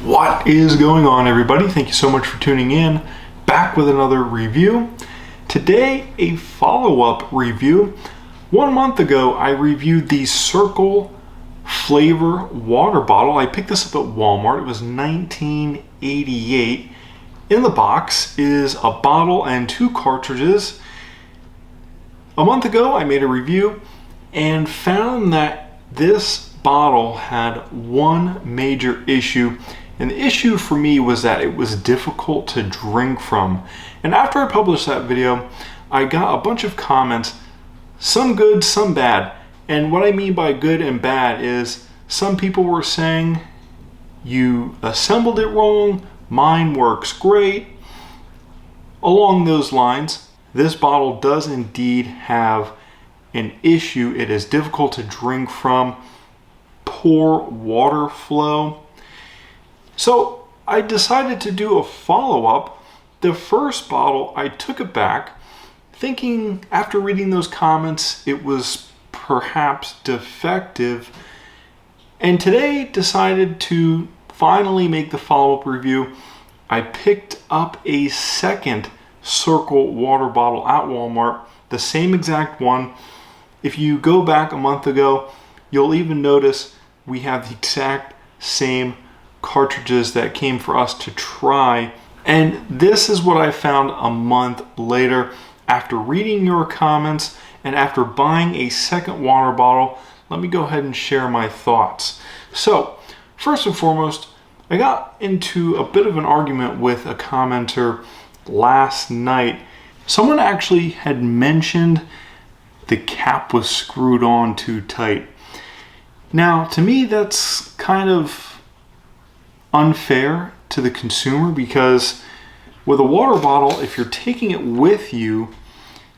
What is going on, everybody? Thank you so much for tuning in. Back with another review. Today, a follow-up review. 1 month ago, I reviewed the Cirkul flavor water bottle. I picked this up at Walmart. It was $19.88. In the box is a bottle and 2 cartridges. A month ago, I made a review and found that this bottle had one major issue. And the issue for me was that it was difficult to drink from. And after I published that video, I got a bunch of comments, some good, some bad. And what I mean by good and bad is some people were saying, you assembled it wrong, mine works great. Along those lines, this bottle does indeed have an issue. It is difficult to drink from, poor water flow. So I decided to do a follow-up. The first bottle, I took it back, thinking after reading those comments it was perhaps defective, and today decided to finally make the follow-up review. I picked up a second Cirkul water bottle at Walmart, the same exact one. If you go back a month ago, you'll even notice we have the exact same cartridges that came for us to try. And this is what I found a month later. After reading your comments and after buying a second water bottle, let me go ahead and share my thoughts. So, first and foremost, I got into a bit of an argument with a commenter last night. Someone actually had mentioned the cap was screwed on too tight. Now, to me, that's kind of unfair to the consumer, because with a water bottle, if you're taking it with you,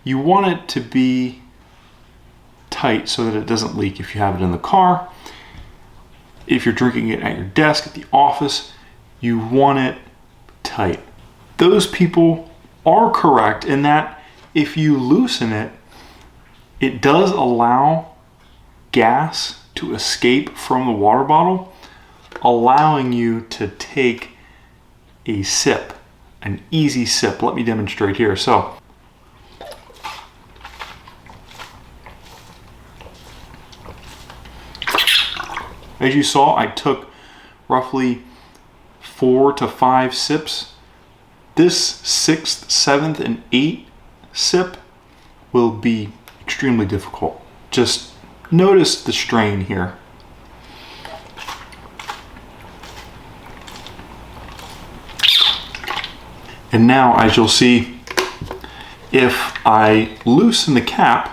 you want it to be tight so that it doesn't leak. If you have it in the car, if you're drinking it at your desk, at the office, you want it tight. Those people are correct in that if you loosen it, it does allow gas to escape from the water bottle, allowing you to take a sip, an easy sip. Let me demonstrate here. So, as you saw, I took roughly 4 to 5 sips. This 6th, 7th, and 8th sip will be extremely difficult. Just notice the strain here. And now, as you'll see, if I loosen the cap,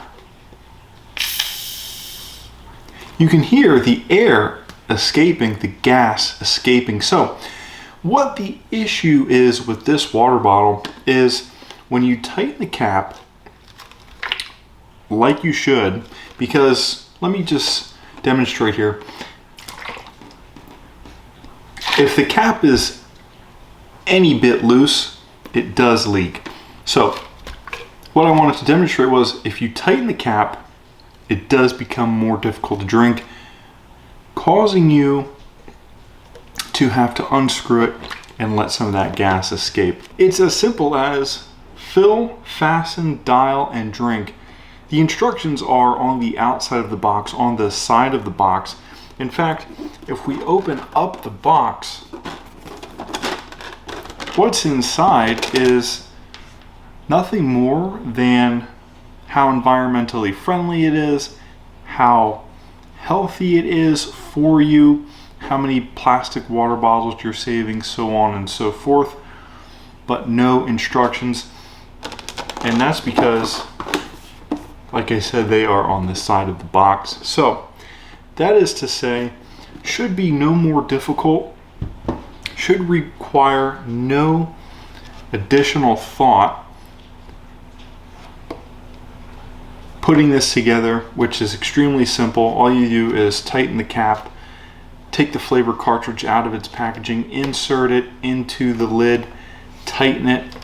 you can hear the air escaping, the gas escaping. So what the issue is with this water bottle is when you tighten the cap, like you should, because let me just demonstrate here. If the cap is any bit loose, it does leak. So what I wanted to demonstrate was if you tighten the cap, it does become more difficult to drink, causing you to have to unscrew it and let some of that gas escape. It's as simple as fill, fasten, dial, and drink. The instructions are on the outside of the box, on the side of the box. In fact, if we open up the box, what's inside is nothing more than how environmentally friendly it is, how healthy it is for you, how many plastic water bottles you're saving, so on and so forth, but no instructions. And that's because, like I said, they are on the side of the box. So that is to say, should be no more difficult, should require no additional thought putting this together, which is extremely simple. All you do is tighten the cap, take the flavor cartridge out of its packaging, insert it into the lid, tighten it,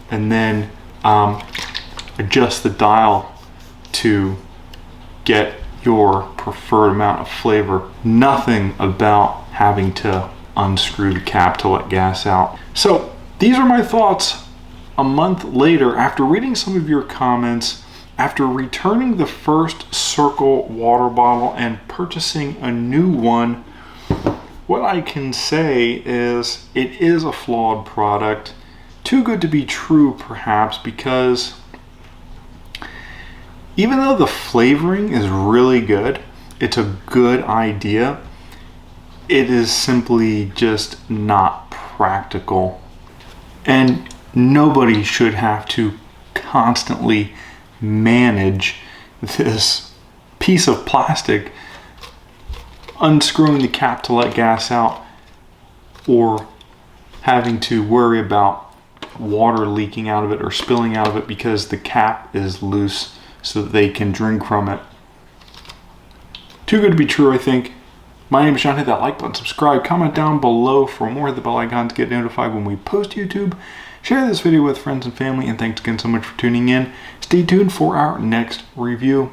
and then adjust the dial to get your preferred amount of flavor. Nothing about having to unscrew the cap to let gas out. So these are my thoughts a month later after reading some of your comments, after returning the first Cirkul water bottle and purchasing a new one. What I can say is it is a flawed product. Too good to be true, perhaps, because even though the flavoring is really good, it's a good idea, it is simply just not practical. And nobody should have to constantly manage this piece of plastic, unscrewing the cap to let gas out, or having to worry about water leaking out of it or spilling out of it because the cap is loose so that they can drink from it. Too good to be true, I think. My name is Sean. Hit that like button, subscribe, comment down below for more. Hit the bell icon to get notified when we post to YouTube. Share this video with friends and family, and thanks again so much for tuning in. Stay tuned for our next review.